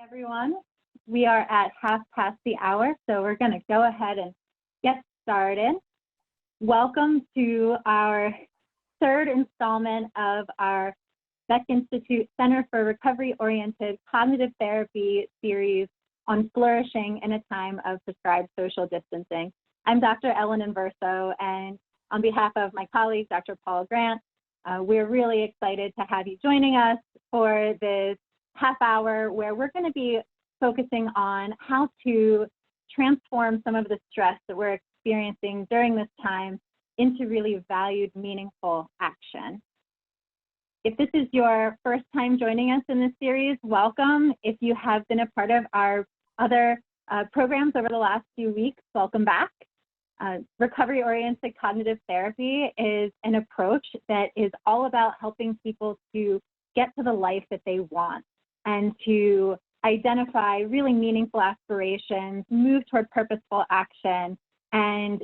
Everyone. We are at 1:30, so we're going to go ahead and get started. Welcome to our third installment of our Beck Institute Center for Recovery-Oriented Cognitive Therapy series on flourishing in a time of prescribed social distancing. I'm Dr. Ellen Inverso, and on behalf of my colleague, Dr. Paul Grant, we're really excited to have you joining us for this half hour where we're going to be focusing on how to transform some of the stress that we're experiencing during this time into really valued, meaningful action. If this is your first time joining us in this series, welcome. If you have been a part of our other programs over the last few weeks, welcome back. Recovery-oriented cognitive therapy is an approach that is all about helping people to get to the life that they want and to identify really meaningful aspirations, move toward purposeful action, and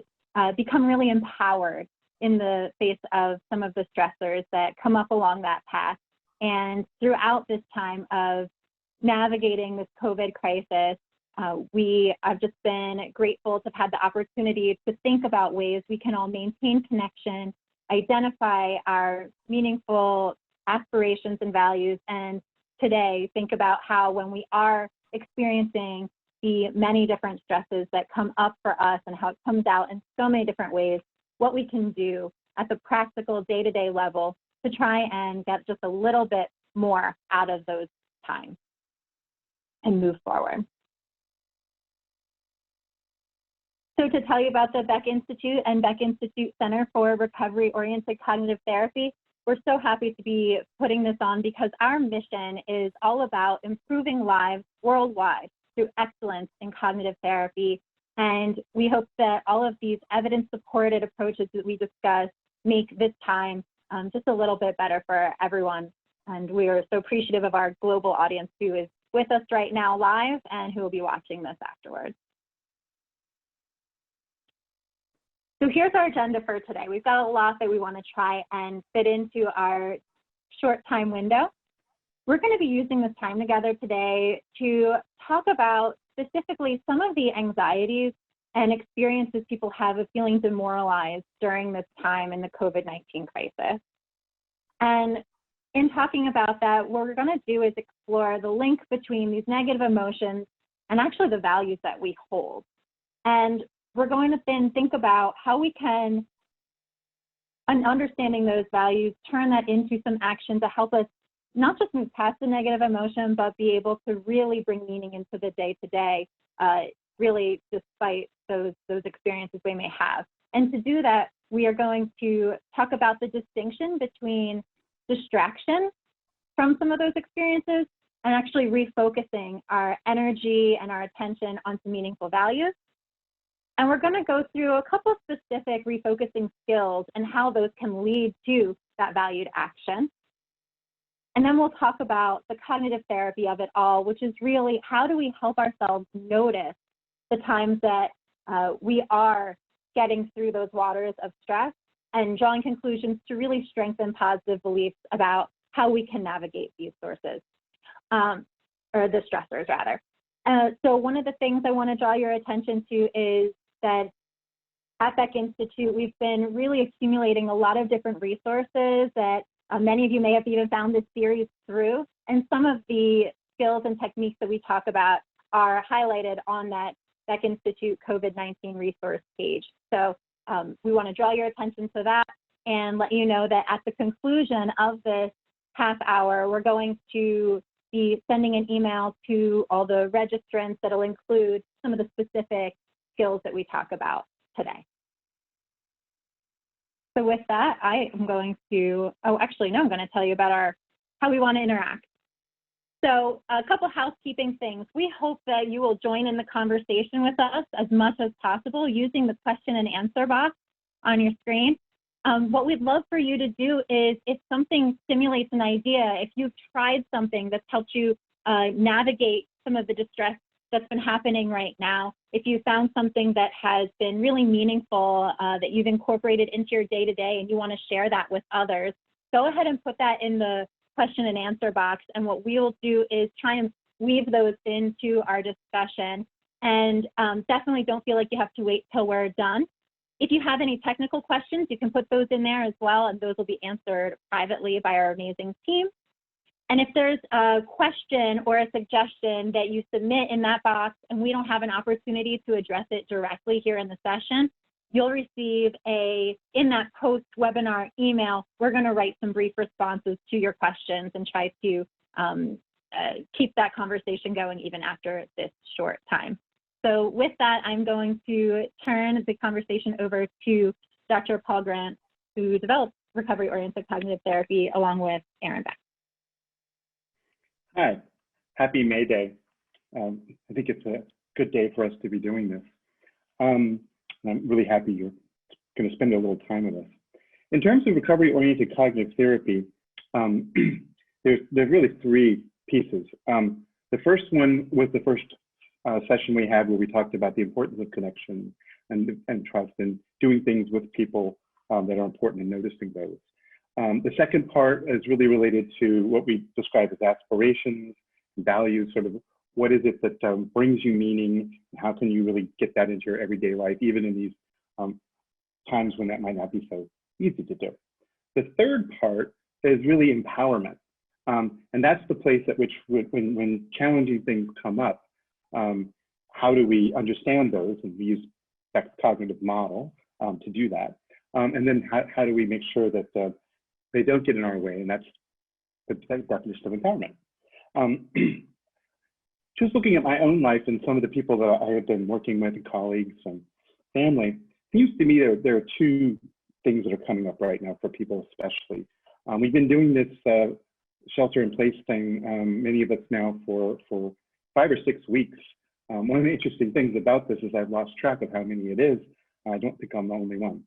become really empowered in the face of some of the stressors that come up along that path. And throughout this time of navigating this COVID crisis, we have just been grateful to have had the opportunity to think about ways we can all maintain connection, identify our meaningful aspirations and values, and today think about how when we are experiencing the many different stresses that come up for us and how it comes out in so many different ways, what we can do at the practical day-to-day level to try and get just a little bit more out of those times and move forward. So to tell you about the Beck Institute and Beck Institute Center for Recovery-Oriented Cognitive Therapy, we're so happy to be putting this on because our mission is all about improving lives worldwide through excellence in cognitive therapy. And we hope that all of these evidence-supported approaches that we discuss make this time just a little bit better for everyone. And we are so appreciative of our global audience who is with us right now live and who will be watching this afterwards. So here's our agenda for today. We've got a lot that we want to try and fit into our short time window. We're going to be using this time together today to talk about specifically some of the anxieties and experiences people have of feeling demoralized during this time in the COVID-19 crisis. And in talking about that, what we're going to do is explore the link between these negative emotions and actually the values that we hold. And we're going to then think about how we can, in understanding those values, turn that into some action to help us not just move past the negative emotion, but be able to really bring meaning into the day-to-day, really despite those experiences we may have. And to do that, we are going to talk about the distinction between distraction from some of those experiences and actually refocusing our energy and our attention onto meaningful values. And we're going to go through a couple of specific refocusing skills and how those can lead to that valued action. And then we'll talk about the cognitive therapy of it all, which is really how do we help ourselves notice the times that we are getting through those waters of stress and drawing conclusions to really strengthen positive beliefs about how we can navigate these sources, or the stressors rather. So one of the things I want to draw your attention to is that at Beck Institute, we've been really accumulating a lot of different resources that many of you may have even found this series through. And some of the skills and techniques that we talk about are highlighted on that Beck Institute COVID-19 resource page. So we want to draw your attention to that and let you know that at the conclusion of this half hour, we're going to be sending an email to all the registrants that'll include some of the specific skills that we talk about today. So with that, I am going to, I'm going to tell you about how we want to interact. So a couple housekeeping things. We hope that you will join in the conversation with us as much as possible using the question and answer box on your screen. What we'd love for you to do is, if something stimulates an idea, if you've tried something that's helped you navigate some of the distress that's been happening right now, if you found something that has been really meaningful that you've incorporated into your day-to-day and you want to share that with others, go ahead and put that in the question and answer box. And what we will do is try and weave those into our discussion. And definitely don't feel like you have to wait till we're done. If you have any technical questions, you can put those in there as well, and those will be answered privately by our amazing team. And if there's a question or a suggestion that you submit in that box and we don't have an opportunity to address it directly here in the session, you'll receive in that post-webinar email, we're going to write some brief responses to your questions and try to keep that conversation going even after this short time. So with that, I'm going to turn the conversation over to Dr. Paul Grant, who developed recovery-oriented cognitive therapy along with Aaron Beck. Hi, happy May Day. I think it's a good day for us to be doing this. I'm really happy you're going to spend a little time with us. In terms of recovery-oriented cognitive therapy, there's really three pieces. The first one was the first session we had where we talked about the importance of connection and trust and doing things with people that are important and noticing those. The second part is really related to what we describe as aspirations, values, sort of what is it that brings you meaning, and how can you really get that into your everyday life, even in these times when that might not be so easy to do. The third part is really empowerment. And that's the place at which when challenging things come up, how do we understand those? And we use Beck's cognitive model to do that. And then how do we make sure that they don't get in our way? And that's the definition of empowerment. Just looking at my own life and some of the people that I have been working with, and colleagues and family, it seems to me there are two things that are coming up right now for people especially. We've been doing this shelter-in-place thing, many of us now for 5 or 6 weeks. One of the interesting things about this is I've lost track of how many it is. I don't think I'm the only one.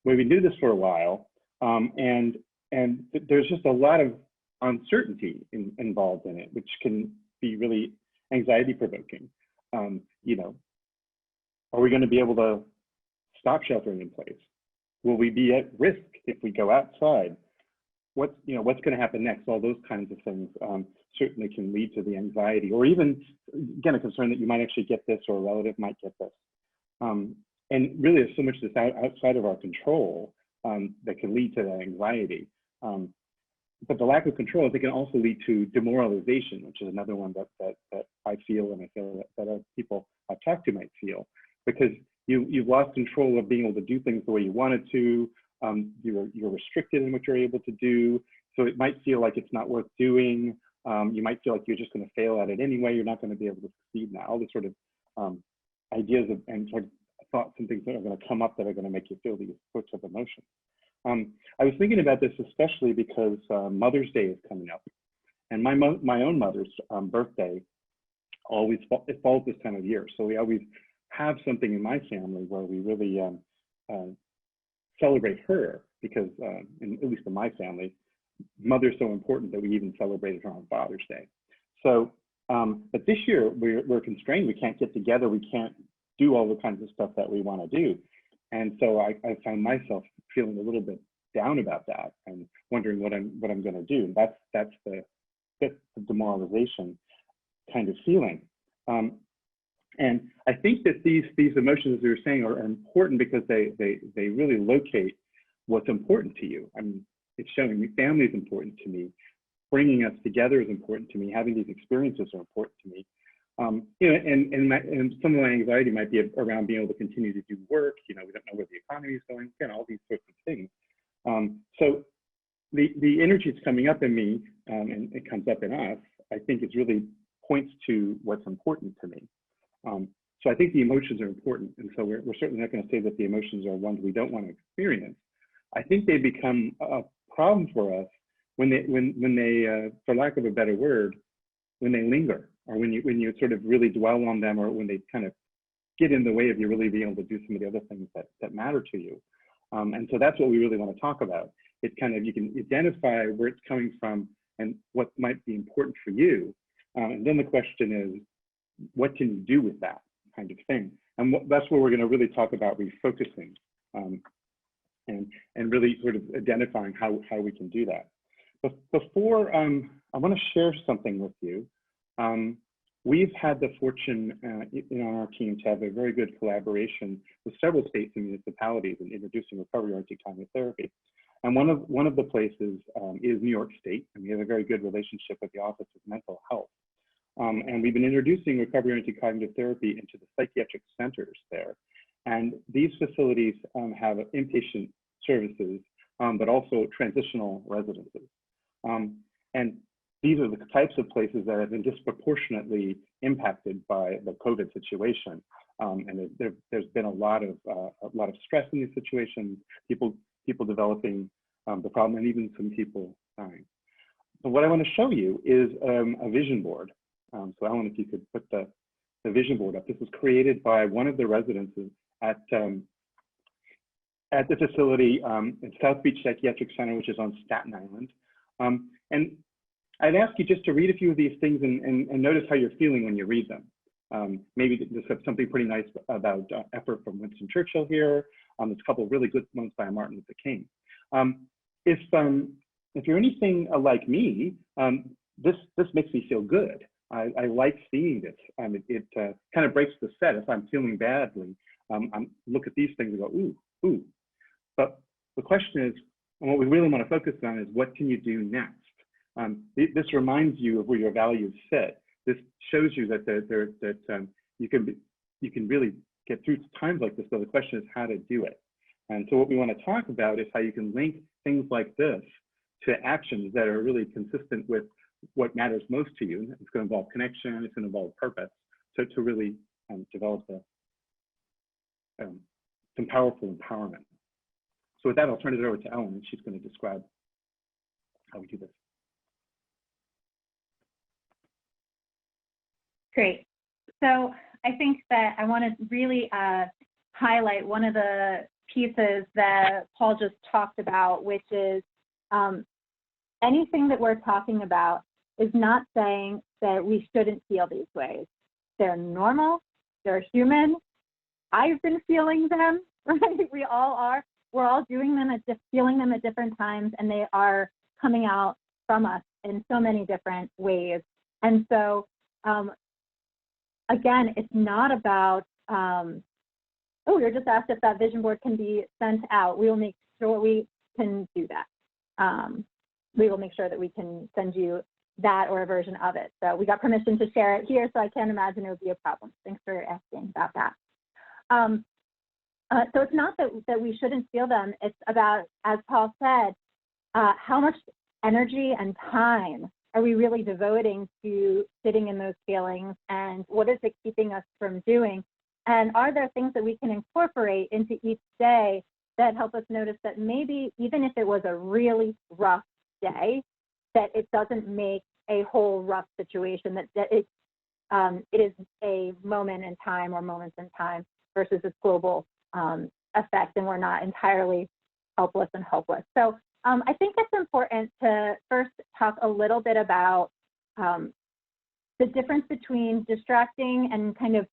We've been doing this for a while, and there's just a lot of uncertainty involved in it, which can be really anxiety-provoking. You know, are we going to be able to stop sheltering in place? Will we be at risk if we go outside? What's going to happen next? All those kinds of things certainly can lead to the anxiety, or even, again, a concern that you might actually get this or a relative might get this. And really, there's so much that's outside of our control that can lead to that anxiety. But the lack of control, I think, can also lead to demoralization, which is another one that I feel, and I feel that other people I've talked to might feel, because you've lost control of being able to do things the way you wanted to. You're restricted in what you're able to do, so it might feel like it's not worth doing. You might feel like you're just going to fail at it anyway. You're not going to be able to succeed now. All these sort of ideas and sort of thoughts and things that are going to come up that are going to make you feel these sorts of emotions. I was thinking about this especially because Mother's Day is coming up, and my own mother's birthday always falls this time of year. So we always have something in my family where we really celebrate her, because at least in my family, Mother's so important that we even celebrated her on Father's Day. So, but this year we're constrained. We can't get together. We can't do all the kinds of stuff that we want to do. And so I found myself feeling a little bit down about that and wondering what I'm going to do. And that's the demoralization kind of feeling. And I think that these emotions, as we were saying, are important because they really locate what's important to you. I mean, it's showing me family is important to me. Bringing us together is important to me. Having these experiences are important to me. You know, and some of my anxiety might be around being able to continue to do work. You know, we don't know where the economy is going. Again, all these sorts of things. So the energy that's coming up in me, and it comes up in us, I think it really points to what's important to me. So I think the emotions are important, and so we're certainly not going to say that the emotions are ones we don't want to experience. I think they become a problem for us when they, for lack of a better word, when they linger, or when you sort of really dwell on them, or when they kind of get in the way of you really being able to do some of the other things that matter to you. And so that's what we really want to talk about. It's kind of, you can identify where it's coming from and what might be important for you. And then the question is, what can you do with that kind of thing? And that's where we're going to really talk about refocusing, and really sort of identifying how we can do that. But before, I want to share something with you. We've had the fortune in our team to have a very good collaboration with several states and municipalities in introducing recovery-oriented cognitive therapy. And one of the places is New York State, and we have a very good relationship with the Office of Mental Health. And we've been introducing recovery-oriented cognitive therapy into the psychiatric centers there. And these facilities have inpatient services, but also transitional residences. And these are the types of places that have been disproportionately impacted by the COVID situation. And there's been a lot of stress in these situations, people developing the problem, and even some people dying. But what I want to show you is a vision board. So Ellen, if you could put the vision board up. This was created by one of the residents at the facility in South Beach Psychiatric Center, which is on Staten Island. And I'd ask you just to read a few of these things and notice how you're feeling when you read them. Maybe there's something pretty nice about effort from Winston Churchill here. There's a couple of really good ones by Martin Luther King. If you're anything like me, this makes me feel good. I like seeing this. It kind of breaks the set. If I'm feeling badly, I look at these things and go, ooh. But the question is, and what we really want to focus on is, what can you do next? This reminds you of where your values sit. This shows you that you can really get through times like this. So the question is how to do it. And so what we want to talk about is how you can link things like this to actions that are really consistent with what matters most to you. It's going to involve connection. It's going to involve purpose. So to really develop some powerful empowerment. So with that, I'll turn it over to Ellen, and she's going to describe how we do this. Great. So I think that I want to really highlight one of the pieces that Paul just talked about, which is anything that we're talking about is not saying that we shouldn't feel these ways. They're normal, they're human. I've been feeling them, right? We all are. We're all doing them feeling them at different times, and they are coming out from us in so many different ways. And so, again, it's not about, oh, you're just asked if that vision board can be sent out. We will make sure we can do that. We will make sure that we can send you that or a version of it. So we got permission to share it here, so I can't imagine it would be a problem. Thanks for asking about that. So it's not that we shouldn't feel them. It's about, as Paul said, how much energy and time are we really devoting to sitting in those feelings, and what is it keeping us from doing? And are there things that we can incorporate into each day that help us notice that maybe even if it was a really rough day, that it doesn't make a whole rough situation, that it is a moment in time or moments in time versus this global effect, and we're not entirely helpless and hopeless. So I think it's important to first talk a little bit about the difference between distracting and kind of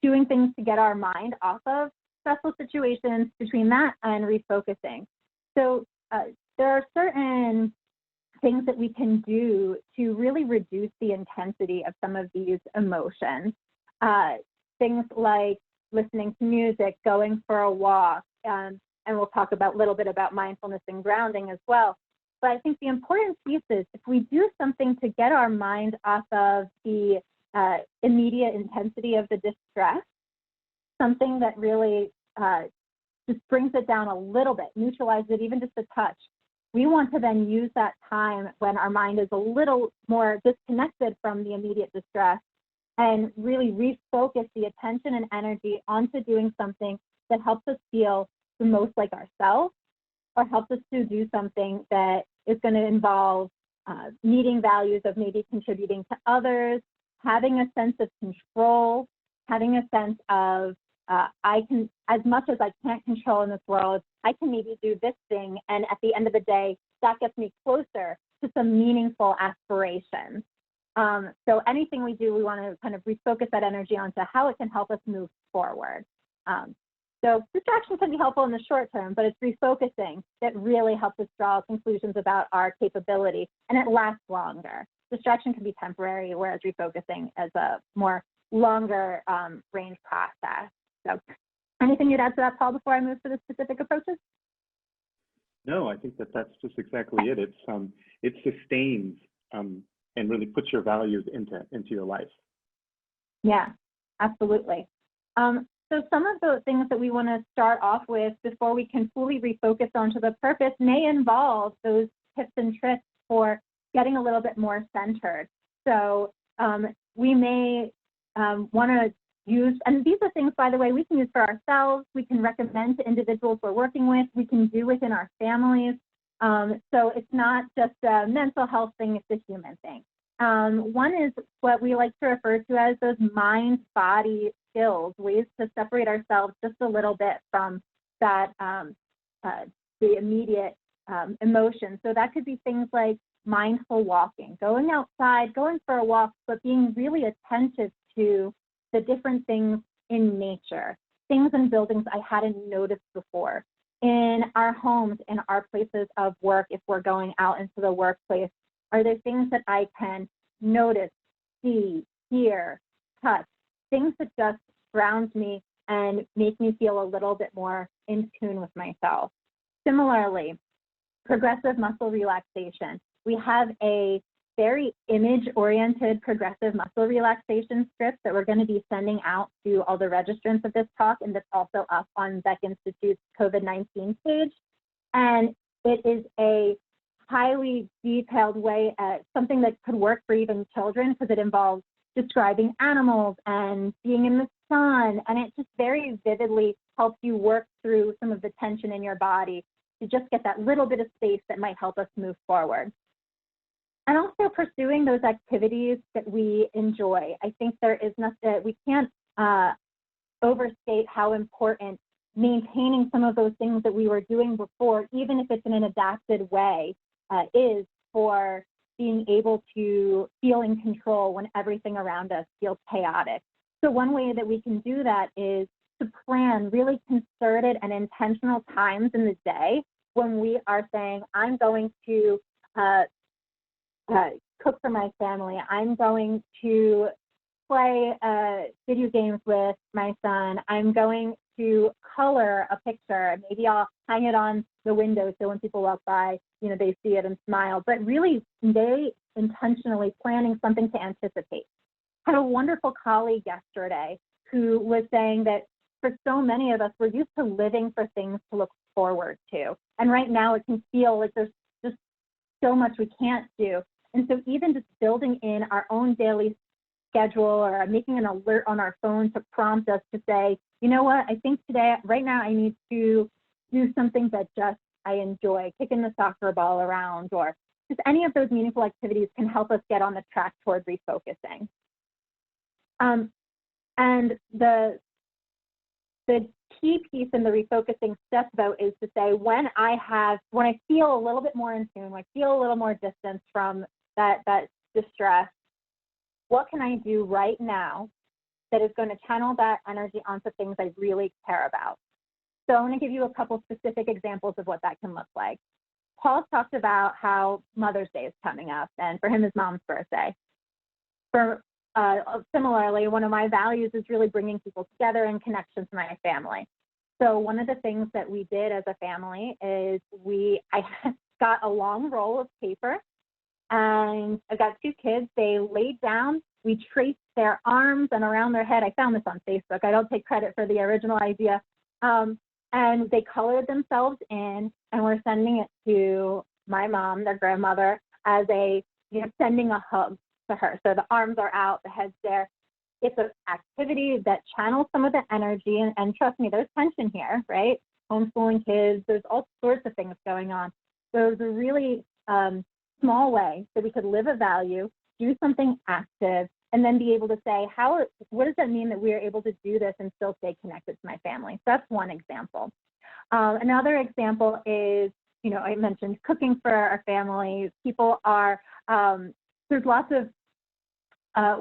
doing things to get our mind off of stressful situations, between that and refocusing. So there are certain things that we can do to really reduce the intensity of some of these emotions. Things like listening to music, going for a walk, and we'll talk about a little bit about mindfulness and grounding as well. But I think the important piece is if we do something to get our mind off of the immediate intensity of the distress, something that really just brings it down a little bit, neutralizes it even just a touch, we want to then use that time when our mind is a little more disconnected from the immediate distress and really refocus the attention and energy onto doing something that helps us feel the most like ourselves, or helps us to do something that is going to involve meeting values of maybe contributing to others, having a sense of control, having a sense of I can, as much as I can't control in this world, I can maybe do this thing, and at the end of the day, that gets me closer to some meaningful aspirations. So anything we do, we want to kind of refocus that energy onto how it can help us move forward. So distraction can be helpful in the short term, but it's refocusing that really helps us draw conclusions about our capability, and it lasts longer. distraction can be temporary, whereas refocusing is a more longer range process. So anything you'd add to that, Paul, before I move to the specific approaches? No, I think that that's just exactly it. It sustains and really puts your values into your life. Yeah, absolutely. So some of the things that we want to start off with before we can fully refocus onto the purpose may involve those tips and tricks for getting a little bit more centered. So we may want to use, and these are things, by the way, we can use for ourselves, we can recommend to individuals we're working with, we can do within our families. So it's not just a mental health thing, it's a human thing. One is what we like to refer to as those mind-body skills, ways to separate ourselves just a little bit from that, the immediate emotion. So that could be things like mindful walking, going outside, going for a walk, but being really attentive to the different things in nature, things in buildings I hadn't noticed before, in our homes, in our places of work. If we're going out into the workplace, are there things that I can notice, see, hear, touch, things that just ground me and make me feel a little bit more in tune with myself? Similarly, progressive muscle relaxation. We have a very image-oriented progressive muscle relaxation script that we're going to be sending out to all the registrants of this talk, and that's also up on Beck Institute's COVID-19 page. And it is a highly detailed way, something that could work for even children, because it involves describing animals and being in the sun, and it just very vividly helps you work through some of the tension in your body to just get that little bit of space that might help us move forward. And also pursuing those activities that we enjoy. I think there is nothing, we can't overstate how important maintaining some of those things that we were doing before, even if it's in an adapted way, is for being able to feel in control when everything around us feels chaotic. So one way that we can do that is to plan really concerted and intentional times in the day when we are saying, I'm going to cook for my family, I'm going to play video games with my son, I'm going to color a picture, maybe I'll hang it on the window so when people walk by, they see it and smile, but really they intentionally planning something to anticipate. I had a wonderful colleague yesterday who was saying that for so many of us, we're used to living for things to look forward to. And right now it can feel like there's just so much we can't do. And so even just building in our own daily schedule or making an alert on our phone to prompt us to say, you know what, I think today, right now, I need to do something that just I enjoy, kicking the soccer ball around, or just any of those meaningful activities can help us get on the track toward refocusing. And the key piece in the refocusing step, though, is to say when I feel a little bit more in tune, when I feel a little more distance from that distress, what can I do right now that is going to channel that energy onto things I really care about? So I'm going to give you a couple specific examples of what that can look like. Paul talked about how Mother's Day is coming up, and for him, his mom's birthday. Similarly, one of my values is really bringing people together and connection to my family. So one of the things that we did as a family is I got a long roll of paper, and I got two kids. They laid down, we traced their arms and around their head. I found this on Facebook. I don't take credit for the original idea. And they colored themselves in, and we're sending it to my mom, their grandmother, as sending a hug to her. So the arms are out, the head's there. It's an activity that channels some of the energy, and trust me, there's tension here, right? Homeschooling kids, there's all sorts of things going on. So it's a really small way that we could live a value, do something active, and then be able to say, what does that mean that we are able to do this and still stay connected to my family? So that's one example. Another example is, I mentioned cooking for our family. People are, there's lots of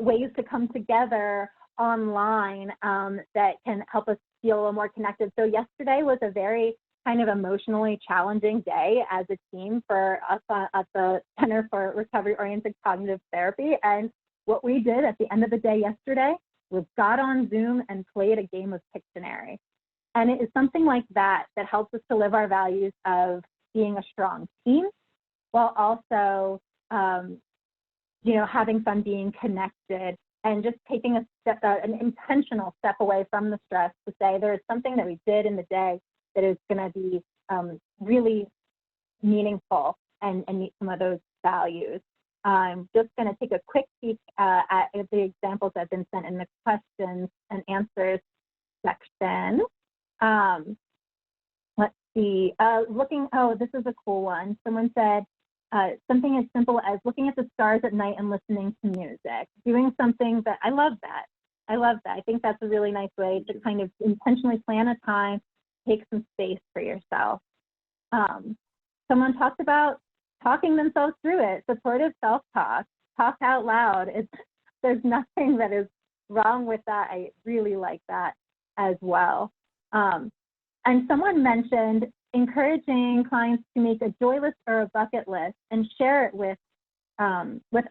ways to come together online that can help us feel a little more connected. So yesterday was a very kind of emotionally challenging day as a team for us at the Center for Recovery-Oriented Cognitive Therapy. And what we did at the end of the day yesterday was got on Zoom and played a game of Pictionary. And it is something like that that helps us to live our values of being a strong team while also, having fun, being connected, and just taking a step, an intentional step away from the stress to say there is something that we did in the day that is going to be really meaningful and meet some of those values. I'm just going to take a quick peek at the examples that have been sent in the questions and answers section. Let's see, this is a cool one. Someone said something as simple as looking at the stars at night and listening to music, doing something that, I love that. I think that's a really nice way to kind of intentionally plan a time, take some space for yourself. Someone talked about talking themselves through it, supportive self-talk, talk out loud. There's nothing that is wrong with that. I really like that as well. And someone mentioned encouraging clients to make a joy list or a bucket list and share it with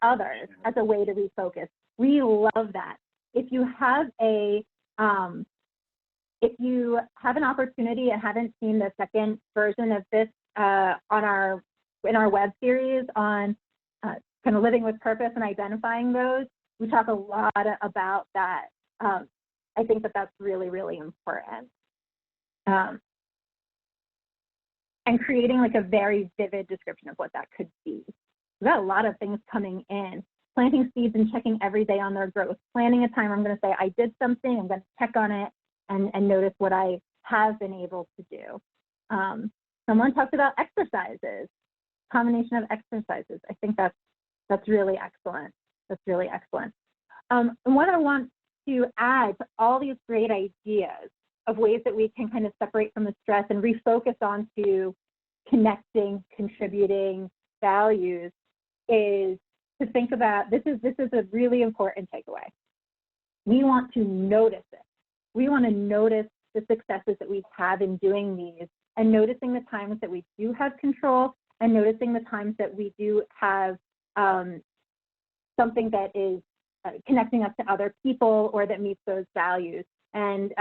others as a way to refocus. We love that. If you have an opportunity and haven't seen the second version of this in our web series on kind of living with purpose and identifying those, we talk a lot about that. I think that that's really, really important. And creating like a very vivid description of what that could be. We've got a lot of things coming in. Planting seeds and checking every day on their growth. Planning a time, I'm going to say, I did something, I'm going to check on it and notice what I have been able to do. Someone talked about exercises, combination of exercises. I think that's really excellent. That's really excellent. And what I want to add to all these great ideas of ways that we can kind of separate from the stress and refocus onto connecting, contributing values is to think about, this is a really important takeaway. We want to notice it. We want to notice the successes that we have in doing these and noticing the times that we do have control and noticing the times that we do have something that is connecting us to other people or that meets those values. And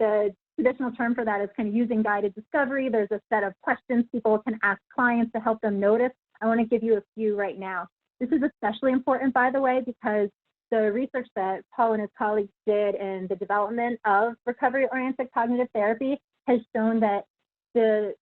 the traditional term for that is kind of using guided discovery. There's a set of questions people can ask clients to help them notice. I want to give you a few right now. This is especially important, by the way, because the research that Paul and his colleagues did in the development of recovery-oriented cognitive therapy has shown that the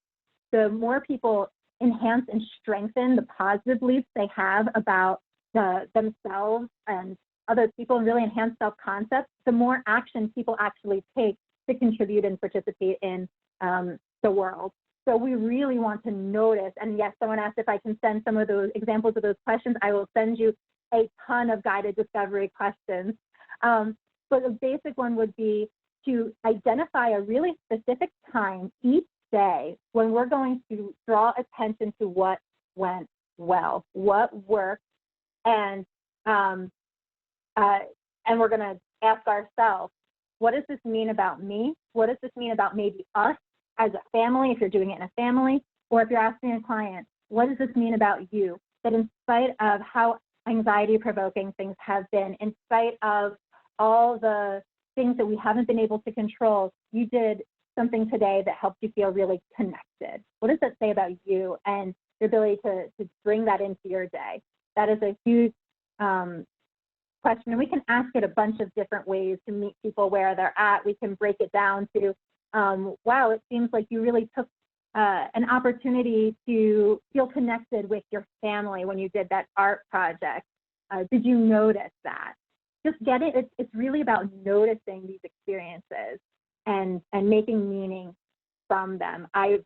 more people enhance and strengthen the positive beliefs they have about themselves and other people and really enhance self-concept, the more action people actually take to contribute and participate in the world. So we really want to notice, and yes, someone asked if I can send some of those examples of those questions. I will send you a ton of guided discovery questions. But the basic one would be to identify a really specific time each day when we're going to draw attention to what went well, what worked, and we're going to ask ourselves, what does this mean about me? What does this mean about maybe us as a family, if you're doing it in a family, or if you're asking a client, what does this mean about you? That in spite of how anxiety-provoking things have been, in spite of all the things that we haven't been able to control, you did something today that helped you feel really connected. What does that say about you and your ability to bring that into your day? That is a huge question, and we can ask it a bunch of different ways to meet people where they're at. We can break it down to, wow, it seems like you really took an opportunity to feel connected with your family when you did that art project. Did you notice that? Just get it. It's really about noticing these experiences and making meaning from them. I've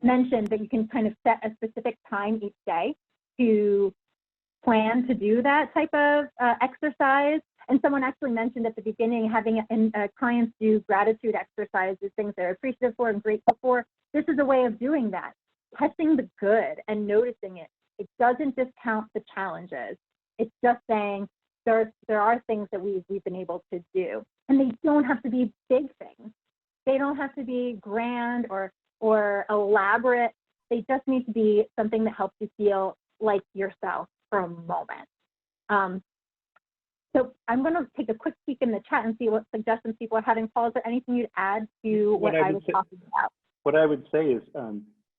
mentioned that you can kind of set a specific time each day to plan to do that type of exercise. And someone actually mentioned at the beginning having clients do gratitude exercises, things they're appreciative for and grateful for. This is a way of doing that, catching the good and noticing it. It doesn't discount the challenges. It's just saying there are things that we've been able to do. And they don't have to be big things. They don't have to be grand or elaborate. They just need to be something that helps you feel like yourself for a moment. So I'm going to take a quick peek in the chat and see what suggestions people are having. Paul, is there anything you'd add to what I was talking about? What I would say is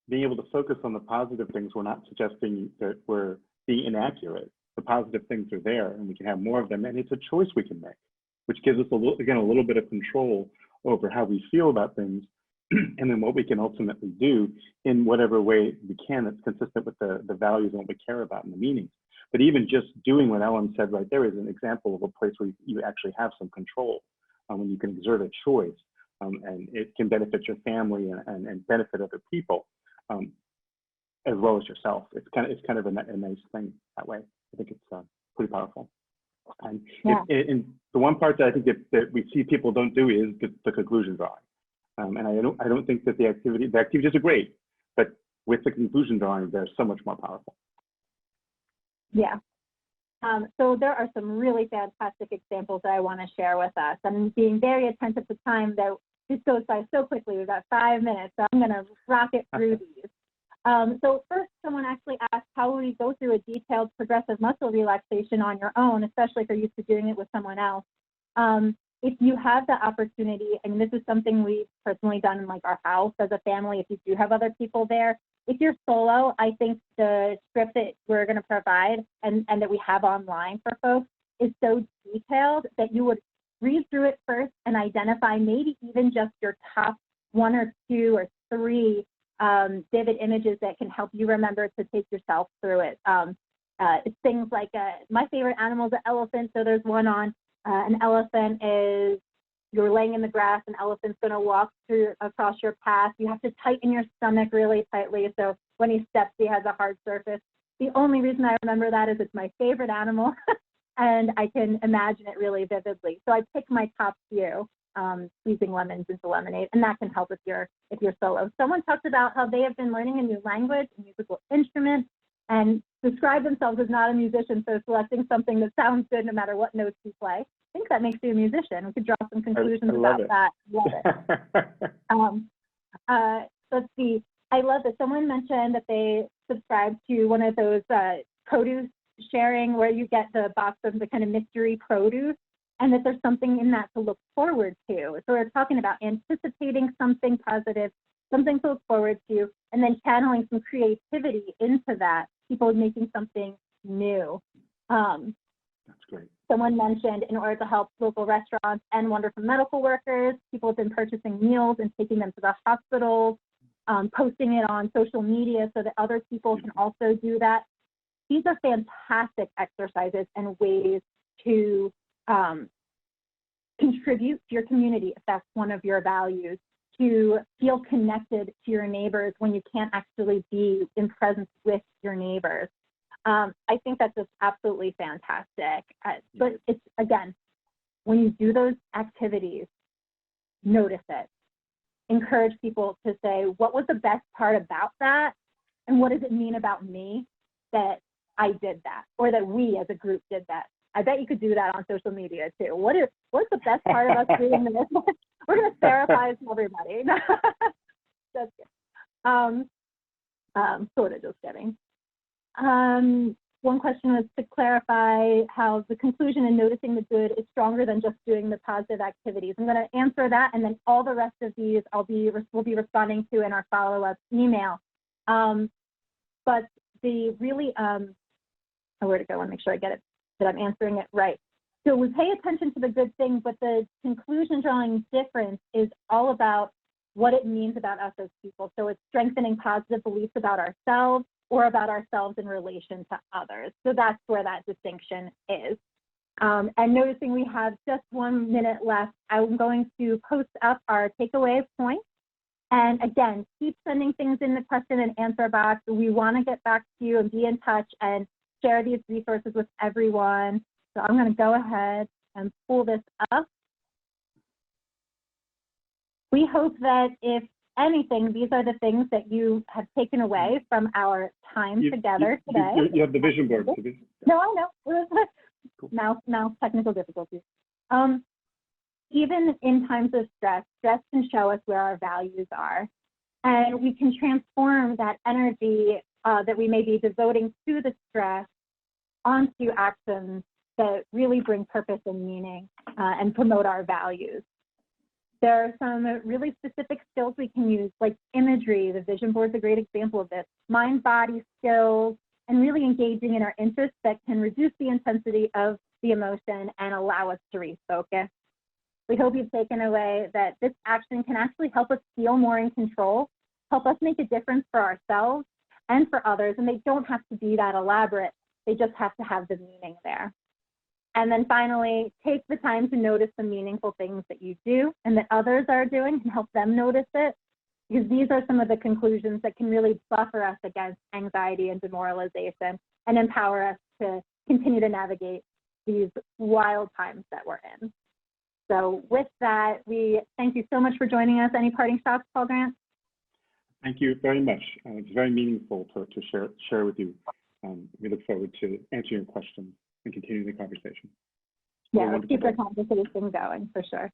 being able to focus on the positive things. We're not suggesting that we're being inaccurate. The positive things are there, and we can have more of them, and it's a choice we can make, which gives us, a little bit of control over how we feel about things, and then what we can ultimately do in whatever way we can that's consistent with the values and what we care about and the meanings. But even just doing what Ellen said right there is an example of a place where you actually have some control, when you can exert a choice, and it can benefit your family and benefit other people, as well as yourself. It's kind of a nice thing that way. I think it's pretty powerful. And the one part that I think that we see people don't do is the conclusion drawing. And I don't think that the activities are great, but with the conclusion drawing, they're so much more powerful. Yeah. So there are some really fantastic examples that I want to share with us. I'm being very attentive to time, though. This goes by so quickly. We've got 5 minutes, so I'm going to rocket through these. So first, someone actually asked, how will you go through a detailed progressive muscle relaxation on your own, especially if you're used to doing it with someone else? If you have the opportunity, and this is something we've personally done in like our house as a family, if you do have other people there, if you're solo, I think the script that we're going to provide and that we have online for folks is so detailed that you would read through it first and identify maybe even just your top 1 or 2 or 3 vivid images that can help you remember to take yourself through it. It's things like, my favorite animal is an elephant, so there's one on an elephant is, you're laying in the grass, an elephant's going to walk across your path. You have to tighten your stomach really tightly, so when he steps, he has a hard surface. The only reason I remember that is it's my favorite animal, and I can imagine it really vividly. So I pick my top few, squeezing lemons into lemonade, and that can help if you're solo. Someone talked about how they have been learning a new language, a musical instrument, and describe themselves as not a musician, so selecting something that sounds good no matter what notes you play. I think that makes you a musician. We could draw some conclusions about that. Love it. Let's see. I love that someone mentioned that they subscribe to one of those produce sharing where you get the box of the kind of mystery produce, and that there's something in that to look forward to. So we're talking about anticipating something positive, something to look forward to, and then channeling some creativity into that, people making something new. That's great. Someone mentioned in order to help local restaurants and wonderful medical workers, people have been purchasing meals and taking them to the hospitals, posting it on social media so that other people can also do that. These are fantastic exercises and ways to contribute to your community if that's one of your values, to feel connected to your neighbors when you can't actually be in presence with your neighbors. I think that's just absolutely fantastic. But it's, again, when you do those activities, notice it. Encourage people to say, what was the best part about that? And what does it mean about me that I did that, or that we as a group did that? I bet you could do that on social media too. What's the best part of us doing this? We're going to therapize everybody. That's good. Sort of just kidding. One question was to clarify how the conclusion in noticing the good is stronger than just doing the positive activities. I'm going to answer that, and then all the rest of these we'll be responding to in our follow-up email. But the really, where to go? I want to make sure I get it, that I'm answering it right. So we pay attention to the good thing, but the conclusion drawing difference is all about what it means about us as people. So it's strengthening positive beliefs about ourselves or about ourselves in relation to others. So that's where that distinction is. And noticing we have just 1 minute left, I'm going to post up our takeaway points. And again, keep sending things in the question and answer box. We want to get back to you and be in touch and share these resources with everyone. So I'm going to go ahead and pull this up. We hope that if anything, these are the things that you have taken away from our time together today. You have the vision board. No, I know. Cool. Now technical difficulties. even in times of stress, stress can show us where our values are. And we can transform that energy that we may be devoting to the stress onto actions that really bring purpose and meaning and promote our values. There are some really specific skills we can use, like imagery. The vision board is a great example of this. Mind-body skills, and really engaging in our interests that can reduce the intensity of the emotion and allow us to refocus. We hope you've taken away that this action can actually help us feel more in control, help us make a difference for ourselves and for others, and they don't have to be that elaborate. They just have to have the meaning there. And then finally, take the time to notice the meaningful things that you do and that others are doing and help them notice it, because these are some of the conclusions that can really buffer us against anxiety and demoralization and empower us to continue to navigate these wild times that we're in. So with that, we thank you so much for joining us. Any parting shots, Paul Grant? Thank you very much. It's very meaningful to share with you. We look forward to answering your questions and continuing the conversation. Yeah, let's keep the conversation going for sure.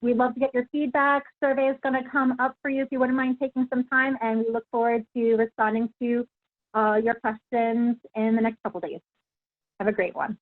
We'd love to get your feedback. Survey is going to come up for you if you wouldn't mind taking some time, and we look forward to responding to your questions in the next couple days. Have a great one.